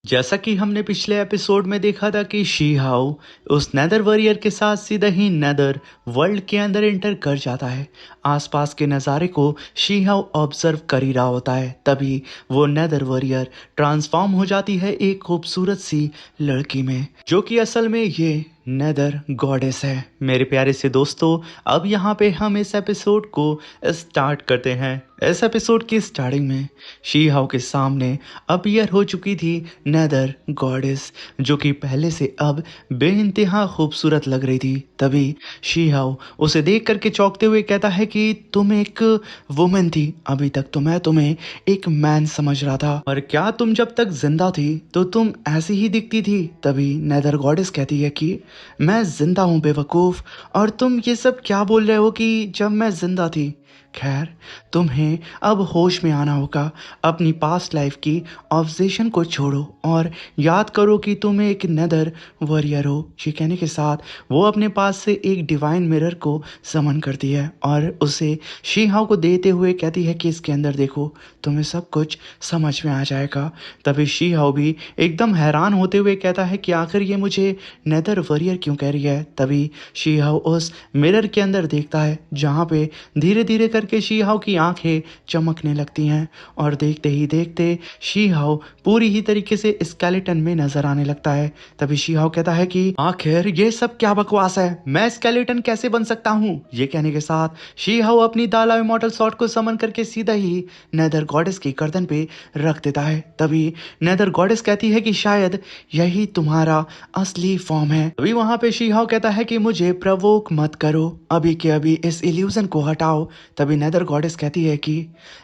जैसा कि हमने पिछले एपिसोड में देखा था कि शी हाउ उस नेदर वॉरियर के साथ सीधा ही नेदर वर्ल्ड के अंदर एंटर कर जाता है। आसपास के नज़ारे को शी हाउ ऑब्जर्व कर ही रहा होता है, तभी वो नेदर वॉरियर ट्रांसफॉर्म हो जाती है एक खूबसूरत सी लड़की में, जो कि असल में ये नेदर गॉडेस है। मेरे प्यारे से दोस्तों, अब यहाँ पे हम इस एपिसोड को स्टार्ट करते हैं। इस एपिसोड की स्टार्टिंग में शी हाउ के सामने अपीयर हो चुकी थी नेदर गॉडेस, जो कि पहले से अब बेइंतहा खूबसूरत लग रही थी। तभी शी हाउ उसे देख करके चौंकते हुए कहता है कि तुम एक वुमेन थी, अभी तक तो मैं तुम्हें एक मैन समझ रहा था, और क्या तुम जब तक जिंदा थी तो तुम ऐसी ही दिखती थी। तभी नेदर गॉडेस कहती है कि मैं जिंदा हूँ बेवकूफ़, और तुम ये सब क्या बोल रहे हो कि जब मैं जिंदा थी। खैर, तुम्हें अब होश में आना होगा। अपनी पास्ट लाइफ की ऑब्जेशन को छोड़ो और याद करो कि तुम एक नेदर वॉरियर हो। ये कहने के साथ वो अपने पास से एक डिवाइन मिरर को समन करती है और उसे शी हाउ को देते हुए कहती है कि इसके अंदर देखो, तुम्हें सब कुछ समझ में आ जाएगा। तभी शी हाउ भी एकदम हैरान होते हुए कहता है कि आखिर ये मुझे नेदर वॉरियर क्यों कह रही है। तभी शी हाउ उस मिरर के अंदर देखता है, जहाँ पे धीरे धीरे करके शी हाउ की आंखें चमकने लगती हैं और देखते ही देखते शी हाउ पूरी ही तरीके से स्केलेटन में नजर आने लगता है। तभी शी हाउ कहता है कि आखिर ये सब क्या बकवास है, मैं स्केलेटन कैसे बन सकता हूँ। ये कहने के साथ शी हाउ अपनी दाला इमॉर्टल सॉर्ड को समन करके सीधा ही नेदर गॉडेस की गर्दन पे रख देता है। तभी नेदर गॉडेस कहती है कि शायद यही तुम्हारा असली फॉर्म है। अभी वहां पे शी हाउ कहता है कि मुझे प्रवोक मत करो, अभी के अभी इस इल्यूजन को हटाओ। तभी नेदर गॉडेस कहती है कि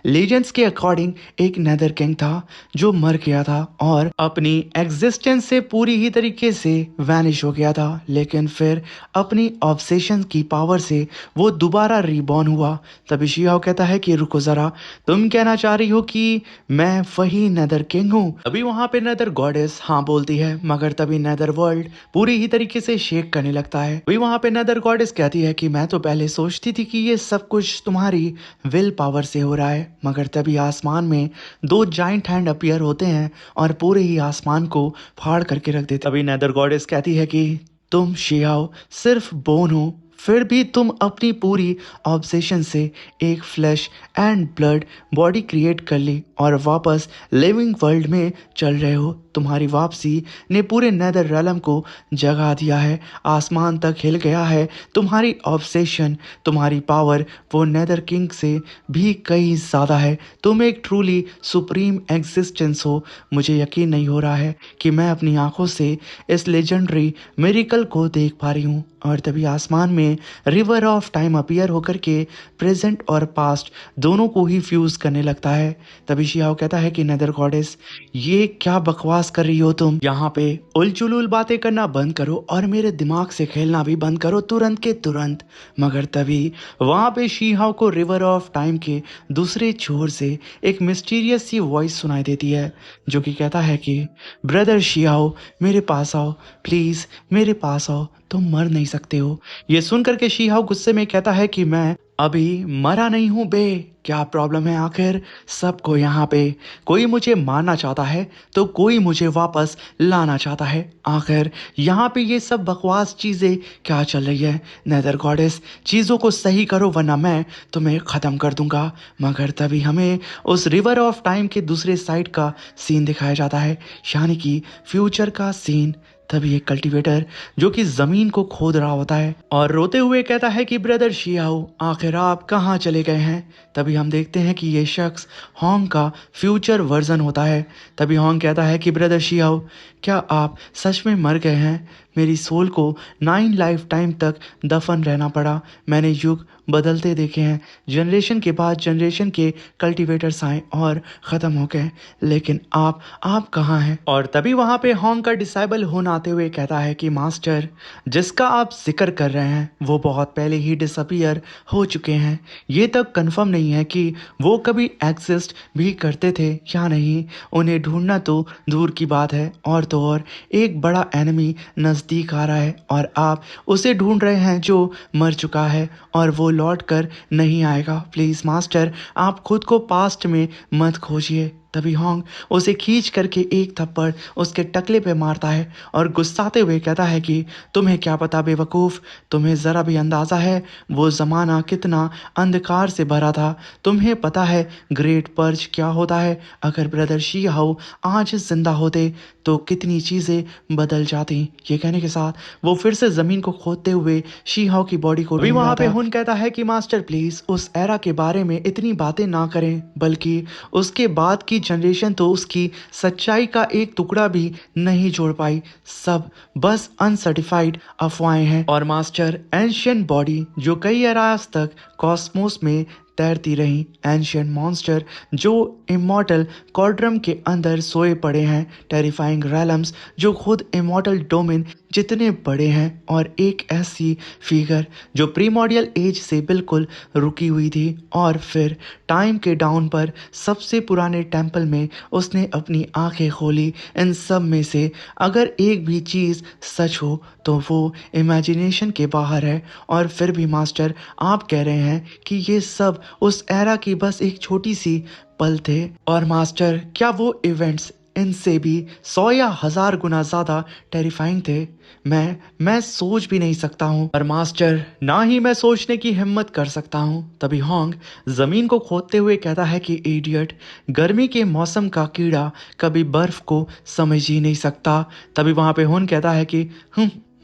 लीजेंड्स के अकॉर्डिंग एक नेदर किंग था जो मर गया था और अपनी एग्जिस्टेंस से पूरी ही तरीके से वैनिश हो गया था, लेकिन फिर अपनी ऑब्सेशन की पावर से वो दोबारा रीबॉर्न हुआ। तभी शी हाउ कहता है कि रुको जरा, तुम कहना चाह रही हो कि मैं वही नेदर किंग हूँ। अभी वहां पे नेदर गॉडेस हाँ बोलती है, मगर तभी नेदर वर्ल्ड पूरी ही तरीके से शेक करने लगता है। अभी वहां पे नेदर गॉडेस कहती है कि मैं तो पहले सोचती थी कि ये सब कुछ तुम्हारी विल पावर से हो रहा है, मगर तभी आसमान में दो जाइंट हैंड अपीयर होते हैं और पूरे ही आसमान को फाड़ करके रख देते। अभी नेदर गॉडेस कहती है कि तुम शी हाउ सिर्फ बोन हो, फिर भी तुम अपनी पूरी ऑब्सेशन से एक flash and blood body create कर ली और वापस लिविंग वर्ल्ड में चल रहे हो। तुम्हारी वापसी ने पूरे नेदर रैलम को जगा दिया है, आसमान तक हिल गया है। तुम्हारी ऑब्सेशन, तुम्हारी पावर वो नेदर किंग से भी कई ज़्यादा है। तुम एक ट्रूली सुप्रीम एग्जिस्टेंस हो। मुझे यकीन नहीं हो रहा है कि मैं अपनी आंखों से इस लेजेंडरी मिरेकल को देख पा रही हूँ। और तभी आसमान में रिवर ऑफ टाइम अपीयर होकर के प्रेजेंट और पास्ट दोनों को ही फ्यूज करने लगता है। तभी शी हाउ कहता है कि नेदर गॉडेस, ये क्या बकवास कर रही हो तुम, यहाँ पे उलझुल बातें करना बंद करो और मेरे दिमाग से खेलना भी बंद करो तुरंत के तुरंत। मगर तभी वहां पे शी हाउ को रिवर ऑफ टाइम के दूसरे छोर से एक मिस्टीरियस सी वॉइस सुनाई देती है, जो कि कहता है कि ब्रदर शी हाउ, मेरे पास आओ प्लीज, मेरे पास आओ, तुम मर नहीं सकते हो। ये सुन करके शी हाउ गुस्से में कहता है कि मैं अभी मरा नहीं हूं बे, क्या प्रॉब्लम है आखिर सबको यहाँ पे। कोई मुझे मारना चाहता है तो कोई मुझे वापस लाना चाहता है, आखिर यहाँ पे ये सब बकवास चीज़ें क्या चल रही है। नेदर गॉडेस, चीज़ों को सही करो वरना मैं तुम्हें ख़त्म कर दूंगा। मगर तभी हमें उस रिवर ऑफ टाइम के दूसरे साइड का सीन दिखाया जाता है, यानी कि फ्यूचर का सीन। तभी एक कल्टीवेटर जो कि जमीन को खोद रहा होता है और रोते हुए कहता है कि ब्रदर शी हाउ, आखिर आप कहाँ चले गए हैं। तभी हम देखते हैं कि ये शख्स होंग का फ्यूचर वर्जन होता है। तभी होंग कहता है कि ब्रदर शी हाउ, क्या आप सच में मर गए हैं। मेरी सोल को 9 लाइफ टाइम तक दफन रहना पड़ा। मैंने युग बदलते देखे हैं, जनरेशन के बाद जनरेशन के कल्टीवेटर्स आए और ख़त्म हो गए, लेकिन आप कहाँ हैं। और तभी वहाँ पे होंग का डिसाइबल होन आते हुए कहता है कि मास्टर, जिसका आप जिक्र कर रहे हैं वो बहुत पहले ही डिसअपियर हो चुके हैं। ये तक कंफर्म नहीं है कि वो कभी एग्जिस्ट भी करते थे या नहीं। उन्हें ढूंढना तो दूर की बात है, और तो और एक बड़ा एनिमी नज़दीक आ रहा है और आप उसे ढूंढ रहे हैं जो मर चुका है और वो लौट कर नहीं आएगा। प्लीज़ मास्टर, आप खुद को पास्ट में मत खोजिए। तभी होंग उसे खींच करके एक थप्पड़ उसके टकले पे मारता है और गुस्साते हुए कहता है कि तुम्हें क्या पता बेवकूफ़, तुम्हें ज़रा भी अंदाज़ा है वो ज़माना कितना अंधकार से भरा था। तुम्हें पता है ग्रेट पर्ज क्या होता है? अगर ब्रदर शी हाउ आज जिंदा होते तो कितनी चीज़ें बदल जाती। ये कहने के साथ वो फिर से ज़मीन को खोदते हुए शी हाउ की बॉडी को भी वहाँ पे हुन कहता है कि मास्टर प्लीज़ उस एरा के बारे में इतनी बातें ना करें, बल्कि उसके बाद की जनरेशन तो उसकी सच्चाई का एक टुकड़ा भी नहीं जोड़ पाई। सब बस अनसर्टिफाइड अफवाहें हैं। और मास्टर एंशियंट बॉडी जो कई एरास तक कॉस्मोस में तैरती रहीं, एंशियंट मॉन्स्टर जो इमॉर्टल कॉर्ड्रम के अंदर सोए पड़े हैं, टेरिफाइंग रैलम्स जो खुद इमॉर्टल डोमेन जितने बड़े हैं, और एक ऐसी फिगर जो प्रीमोडियल एज से बिल्कुल रुकी हुई थी। और फिर टाइम के डाउन पर सबसे पुराने टेम्पल में उसने अपनी आंखें खोली। इन सब में से अगर एक भी चीज़ सच हो तो वो इमेजिनेशन के बाहर है। और फिर भी मास्टर आप कह रहे हैं कि ये सब उस एरा की बस एक छोटी सी पल थे। और मास्टर क्या वो इवेंट्स इनसे भी 100 या 1000 गुना ज़्यादा टेरिफाइंग थे? मैं सोच भी नहीं सकता हूँ। और मास्टर ना ही मैं सोचने की हिम्मत कर सकता हूँ। तभी होंग ज़मीन को खोदते हुए कहता है कि इडियट, गर्मी के मौसम का कीड़ा कभी बर्फ़ को समझ ही नहीं सकता। तभी वहाँ पे हुन कहता है कि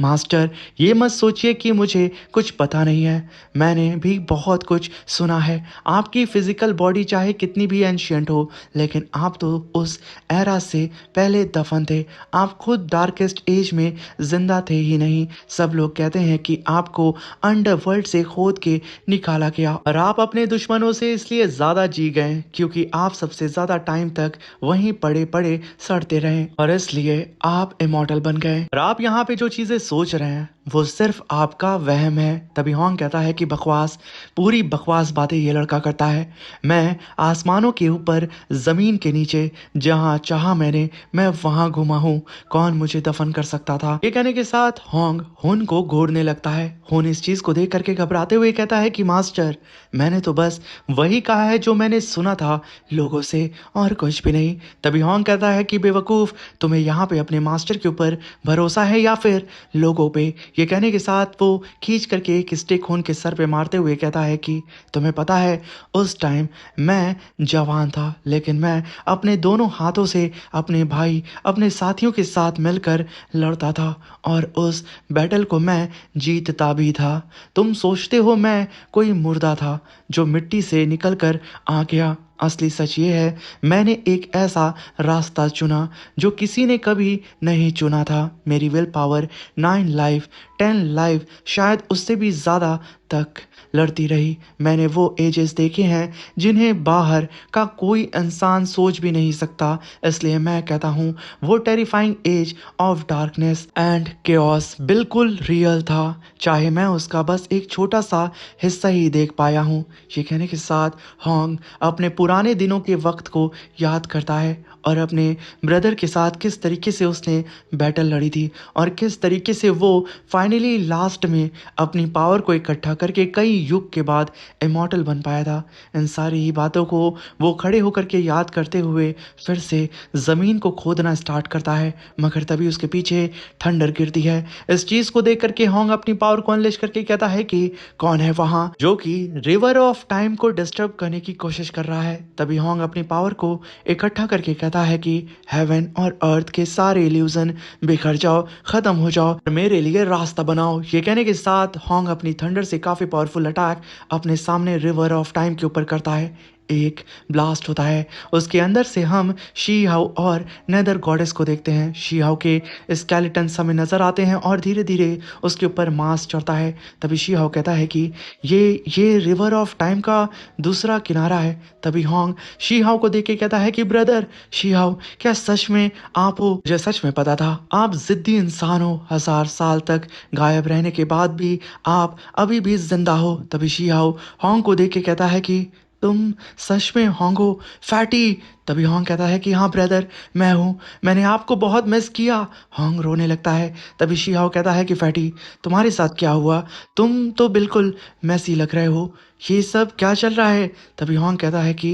मास्टर ये मत सोचिए कि मुझे कुछ पता नहीं है, मैंने भी बहुत कुछ सुना है। आपकी फिजिकल बॉडी चाहे कितनी भी एंशियंट हो, लेकिन आप तो उस एरा से पहले दफन थे। आप खुद डार्केस्ट एज में जिंदा थे ही नहीं, सब लोग कहते हैं कि आपको अंडरवर्ल्ड से खोद के निकाला गया और आप अपने दुश्मनों से इसलिए ज़्यादा जी गए क्योंकि आप सबसे ज़्यादा टाइम तक वहीं पड़े पड़े सड़ते रहे और इसलिए आप इमॉर्टल बन गए। और आप यहाँ पे जो चीज़ें सोच रहे हैं वो सिर्फ आपका वहम है। तभी होंग कहता है कि बकवास, पूरी बकवास बातें ये लड़का करता है। मैं आसमानों के ऊपर, ज़मीन के नीचे, जहाँ चाहा मैं वहाँ घुमा हूँ। कौन मुझे दफन कर सकता था? ये कहने के साथ होंग हुन को घूरने लगता है। हुन इस चीज़ को देख करके घबराते हुए कहता है कि मास्टर मैंने तो बस वही कहा है जो मैंने सुना था लोगों से, और कुछ भी नहीं। तभी होंग कहता है कि बेवकूफ़, तुम्हें यहाँ पे अपने मास्टर के ऊपर भरोसा है या फिर लोगों पे? ये कहने के साथ वो खींच करके एक स्टिक खून के सर पे मारते हुए कहता है कि तुम्हें पता है उस टाइम मैं जवान था, लेकिन मैं अपने दोनों हाथों से अपने भाई, अपने साथियों के साथ मिलकर लड़ता था और उस बैटल को मैं जीतता भी था। तुम सोचते हो मैं कोई मुर्दा था जो मिट्टी से निकल कर आ गया? असली सच ये है, मैंने एक ऐसा रास्ता चुना जो किसी ने कभी नहीं चुना था। मेरी विल पावर 9 लाइफ 10 लाइफ शायद उससे भी ज़्यादा तक लड़ती रही। मैंने वो एजेस देखे हैं जिन्हें बाहर का कोई इंसान सोच भी नहीं सकता। इसलिए मैं कहता हूँ वो terrifying age of darkness and chaos बिल्कुल रियल था, चाहे मैं उसका बस एक छोटा सा हिस्सा ही देख पाया हूँ। ये कहने के साथ होंग अपने पुराने दिनों के वक्त को याद करता है और अपने ब्रदर के साथ किस तरीके से उसने बैटल लड़ी थी और किस तरीके से वो फाइनली लास्ट में अपनी पावर को इकट्ठा करके कई युग के बाद इमॉर्टल बन पाया था। इन सारी ही बातों को वो खड़े होकर के याद करते हुए फिर से ज़मीन को खोदना स्टार्ट करता है, मगर तभी उसके पीछे थंडर गिरती है। इस चीज़ को देख करके होंग अपनी पावर को अनलेश करके कहता है कि कौन है वहाँ जो कि रिवर ऑफ टाइम को डिस्टर्ब करने की कोशिश कर रहा है। तभी होंग अपनी पावर को इकट्ठा करके कहता है कि हेवन और अर्थ के सारे इल्यूजन बिखर जाओ, खत्म हो जाओ और मेरे लिए रास्ता बनाओ। ये कहने के साथ होंग अपनी थंडर से काफी पावरफुल अटैक अपने सामने रिवर ऑफ टाइम के ऊपर करता है। एक ब्लास्ट होता है, उसके अंदर से हम शी हाउ और नेदर गॉडेस को देखते हैं। शी हाउ के स्केलेटन्स हमें नजर आते हैं और धीरे धीरे उसके ऊपर मांस चढ़ता है। तभी शी हाउ कहता है कि ये रिवर ऑफ टाइम का दूसरा किनारा है। तभी होंग शी हाउ को देख के कहता है कि ब्रदर शी हाउ, क्या सच में आप हो? मुझे सच में पता था आप जिद्दी इंसान हो, 1000 साल तक गायब रहने के बाद भी आप अभी भी जिंदा हो। तभी शी हाउ होंग को देख के कहता है कि तुम सच में होंगो फैटी, तभी होंग कहता है कि हाँ ब्रदर, मैं हूँ, मैंने आपको बहुत मिस किया। होंग रोने लगता है। तभी शी हाओ कहता है कि फैटी, तुम्हारे साथ क्या हुआ? तुम तो बिल्कुल मैसी लग रहे हो, ये सब क्या चल रहा है? तभी होंग कहता है कि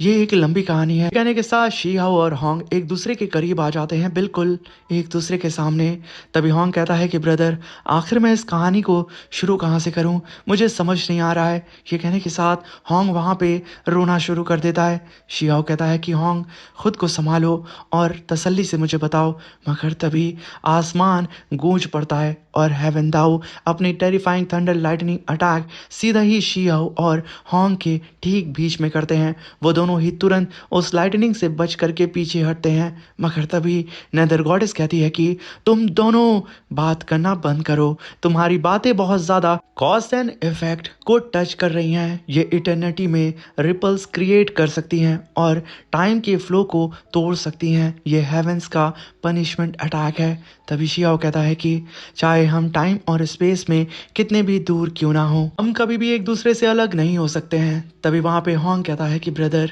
ये एक लंबी कहानी है। कहने के साथ शी हाओ और होंग एक दूसरे के करीब आ जाते हैं, बिल्कुल एक दूसरे के सामने। तभी होंग कहता है कि ब्रदर, आखिर मैं इस कहानी को शुरू कहाँ से करूँ, मुझे समझ नहीं आ रहा है। ये कहने के साथ होंग वहाँ पे रोना शुरू कर देता है। शी हाओ कहता है कि होंग, खुद को संभालो और तसल्ली से मुझे बताओ। मगर तभी आसमान गूंज पड़ता है और हेवन दाओ अपनी टेरिफाइंग थंडर लाइटनिंग अटैक सीधा ही शी हाओ और होंग के ठीक बीच में करते हैं। वो दोनों ही तुरंत उस लाइटनिंग से बच करके पीछे हटते हैं। मगर तभी नेदर गॉडेस कहती है कि तुम दोनों बात करना बंद करो, तुम्हारी बातें बहुत ज्यादा कॉज एंड इफेक्ट को टच कर रही हैं। ये इटर्निटी में रिपल्स क्रिएट कर सकती हैं और टाइम के फ्लो को तोड़ सकती हैं। ये हेवेंस का पनिशमेंट अटैक है। तभी शी हाओ कहता है कि चाहे हम टाइम और स्पेस में कितने भी दूर क्यों ना हो, हम कभी भी एक दूसरे से अलग नहीं हो सकते हैं। तभी वहाँ पे होंग कहता है कि ब्रदर,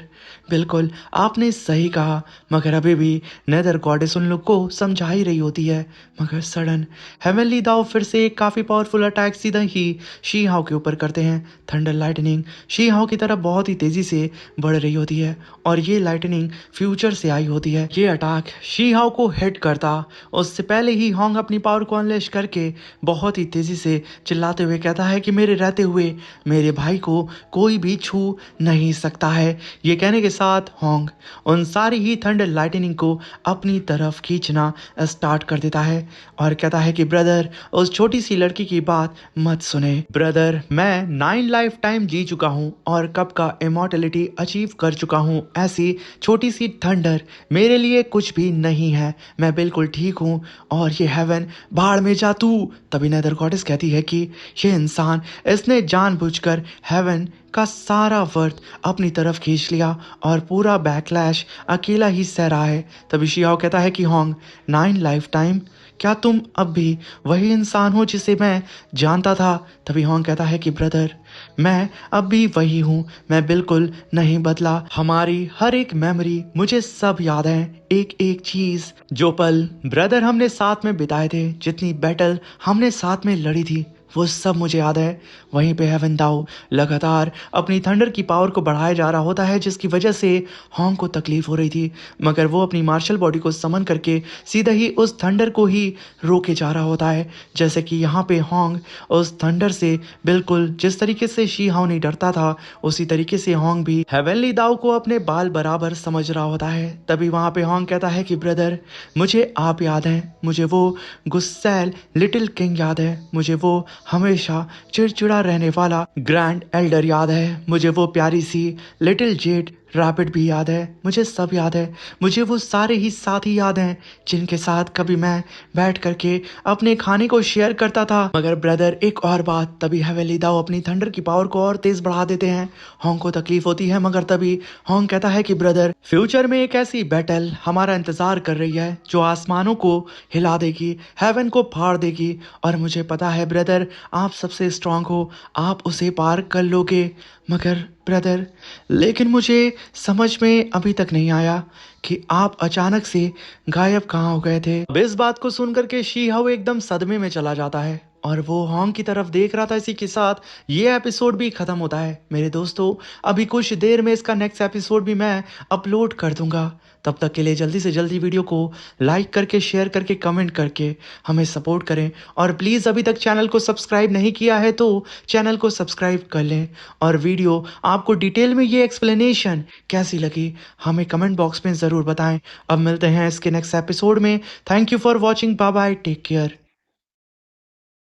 बिल्कुल आपने सही कहा। मगर अभी भी नेदर गॉडेस उन लोग को समझा ही रही होती है। मगर सडन हेवनली दाव फिर से एक काफ़ी पावरफुल अटैक सीधा ही शी हाओ के ऊपर करते हैं। थंडर लाइटनिंग शी हाओ की तरफ बहुत ही तेज़ी से बढ़ रही होती है और ये लाइटनिंग फ्यूचर से आई होती है। ये अटैक शी हाओ को हिट करता उससे पहले ही होंग अपनी पावर को अनलेश करके बहुत ही तेज़ी से चिल्लाते हुए कहता है कि मेरे रहते हुए मेरे भाई को कोई भी छू नहीं सकता है। ये कहने के साथ होंग उन सारी ही थंडर लाइटनिंग को अपनी तरफ खींचना स्टार्ट कर देता है और कहता है कि ब्रदर, उस छोटी सी लड़की की बात मत सुने। ब्रदर, मैं 9 लाइफ टाइम जी चुका हूँ और कब का इमॉर्टलिटी अचीव कर चुका हूँ। ऐसी छोटी सी थंडर मेरे लिए कुछ भी नहीं है, मैं बिल्कुल ठीक हूँ। और ये हेवन भाड़ में जा तू। तभी नेदर गॉडेस कहती है कि ये इंसान, इसने जानबूझकर हेवन का सारा वर्थ अपनी तरफ खींच लिया और पूरा बैकलैश अकेला ही सह रहा है। तभी शी हाओ कहता है कि होंग, 9 लाइफ टाइम, क्या तुम अब भी वही इंसान हो जिसे मैं जानता था? तभी होंग कहता है कि ब्रदर, मैं अब भी वही हूँ, मैं बिल्कुल नहीं बदला। हमारी हर एक मेमोरी, मुझे सब याद है, एक एक चीज, जो पल ब्रदर हमने साथ में बिताए थे, जितनी बैटल हमने साथ में लड़ी थी, वो सब मुझे याद है। वहीं पे हेवन दाओ लगातार अपनी थंडर की पावर को बढ़ाया जा रहा होता है, जिसकी वजह से होंग को तकलीफ हो रही थी। मगर वो अपनी मार्शल बॉडी को समन करके सीधा ही उस थंडर को ही रोके जा रहा होता है। जैसे कि यहाँ पे होंग उस थंडर से बिल्कुल जिस तरीके से शी हाओ नहीं डरता था, उसी तरीके से होंग भी हेवनली दाओ को अपने बाल बराबर समझ रहा होता है। तभी वहाँ पे होंग कहता है कि ब्रदर, मुझे आप याद हैं, मुझे वो गुस्सैल लिटिल किंग याद है, मुझे वो हमेशा चिड़चिड़ा रहने वाला ग्रैंड एल्डर याद है, मुझे वो प्यारी सी लिटिल जेड रैबिट भी याद है, मुझे सब याद है। मुझे वो सारे ही साथी याद हैं जिनके साथ कभी मैं बैठ करके अपने खाने को शेयर करता था। मगर ब्रदर, एक और बात। तभी हवेली दाओ अपनी थंडर की पावर को और तेज बढ़ा देते हैं। होंग को तकलीफ होती है, मगर तभी होंग कहता है कि ब्रदर, फ्यूचर में एक ऐसी बैटल हमारा इंतजार कर रही है जो आसमानों को हिला देगी, हेवन को फाड़ देगी। और मुझे पता है ब्रदर, आप सबसे स्ट्रांग हो, आप उसे पार कर लोगे। मगर ब्रदर, लेकिन मुझे समझ में अभी तक नहीं आया कि आप अचानक से गायब कहाँ हो गए थे। अब इस बात को सुन करके शी हाओ एकदम सदमे में चला जाता है और वो होंग की तरफ देख रहा था। इसी के साथ ये एपिसोड भी खत्म होता है। मेरे दोस्तों, अभी कुछ देर में इसका नेक्स्ट एपिसोड भी मैं अपलोड कर दूंगा। तब तक के लिए जल्दी से जल्दी वीडियो को लाइक करके, शेयर करके, कमेंट करके हमें सपोर्ट करें। और प्लीज़ अभी तक चैनल को सब्सक्राइब नहीं किया है तो चैनल को सब्सक्राइब कर लें। और वीडियो आपको डिटेल में ये एक्सप्लेनेशन कैसी लगी हमें कमेंट बॉक्स में ज़रूर बताएं। अब मिलते हैं इसके नेक्स्ट एपिसोड में। Thank you for watching. Bye bye, take care.